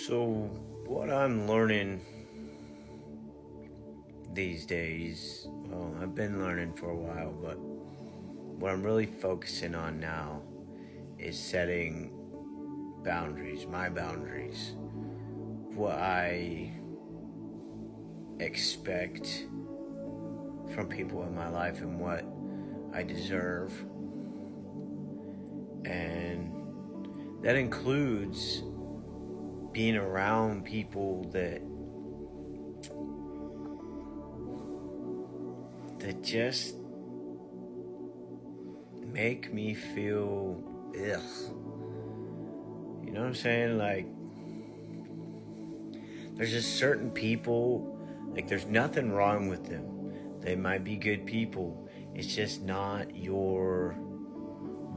So, what I'm learning these days, well, I've been learning for a while, but what I'm really focusing on now is setting boundaries, my boundaries, what I expect from people in my life and what I deserve. And that includes being around people that just make me feel ugh. You know what I'm saying? Like, there's just certain people, like, there's nothing wrong with them. They might be good people. It's just not your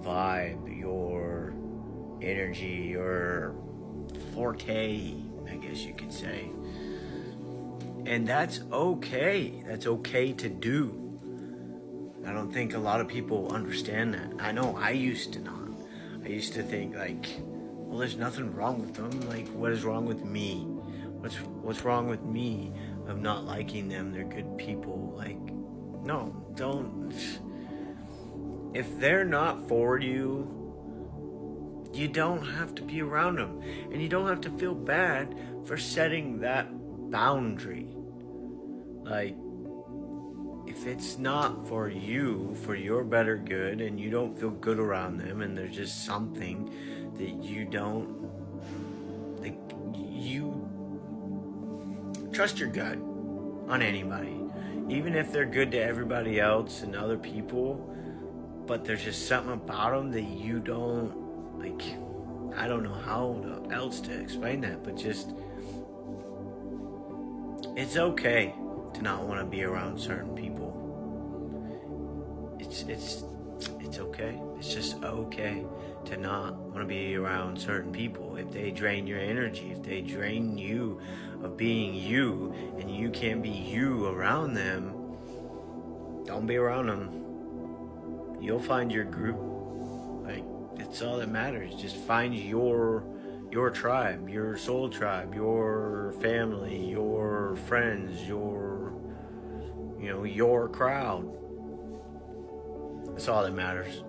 vibe, your energy, your forte, I guess you could say. And that's okay. That's okay to do. I don't think a lot of people understand that. I know I used to not. I used to think like, well, there's nothing wrong with them. Like, what is wrong with me? What's wrong with me of not liking them? They're good people. Like, no, don't. If they're not for you, you don't have to be around them. And you don't have to feel bad for setting that boundary. Like, if it's not for you, for your better good, and you don't feel good around them, and there's just something that you don't, like, you trust your gut on anybody. Even if they're good to everybody else and other people, but there's just something about them that you don't, like, I don't know how else to explain that, but just, it's okay to not want to be around certain people. It's okay. It's just okay to not want to be around certain people. If they drain your energy, if they drain you of being you, and you can't be you around them, don't be around them. You'll find your group. Like, it's all that matters. Just find your tribe, your soul tribe, your family, your friends, your crowd. That's all that matters.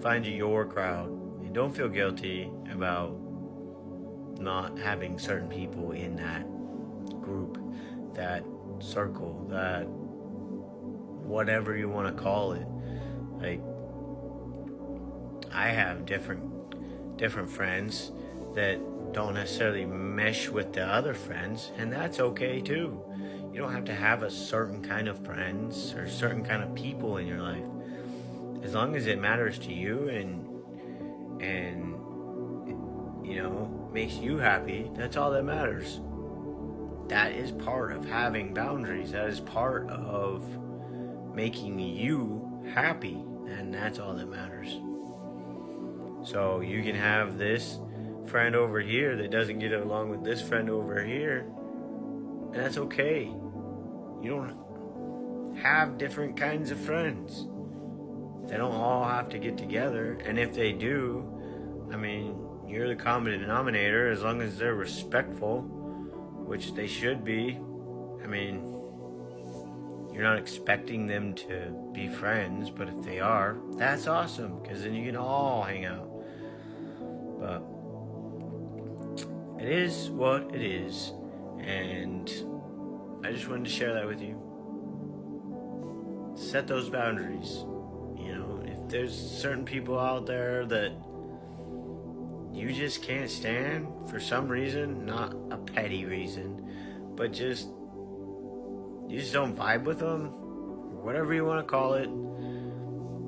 Find your crowd. And don't feel guilty about not having certain people in that group, that circle, that whatever you want to call it. Like, I have different friends that don't necessarily mesh with the other friends, and that's okay too. You don't have to have a certain kind of friends or certain kind of people in your life. As long as it matters to you and makes you happy, that's all that matters. That is part of having boundaries. That is part of making you happy, and that's all that matters. So you can have this friend over here that doesn't get along with this friend over here, and that's okay. You don't have different kinds of friends. They don't all have to get together, and if they do, I mean, you're the common denominator. As long as they're respectful, which they should be. I mean, you're not expecting them to be friends, but if they are, that's awesome, because then you can all hang out. But it is what it is, and I just wanted to share that with you. Set those boundaries. If there's certain people out there that you just can't stand for some reason, not a petty reason, but you just don't vibe with them, or whatever you want to call it,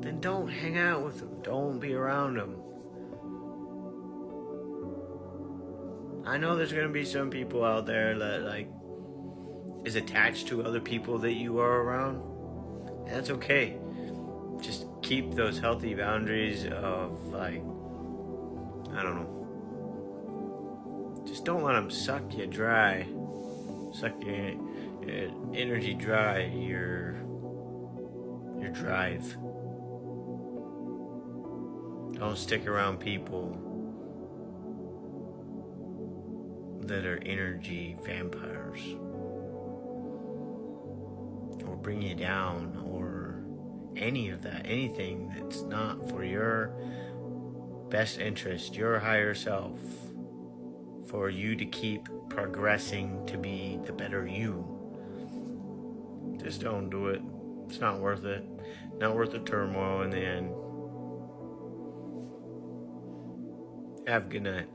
then don't hang out with them. Don't be around them. I know there's going to be some people out there that, like, is attached to other people that you are around. And that's okay. Just keep those healthy boundaries of, like, I don't know. Just don't let them suck you dry. Suck your energy dry, your drive. Don't stick around people that are energy vampires, or bring you down, or any of that, anything that's not for your best interest, your higher self, for you to keep progressing to be the better you. Just don't do it. It's not worth it. Not worth the turmoil in the end. Have a good night.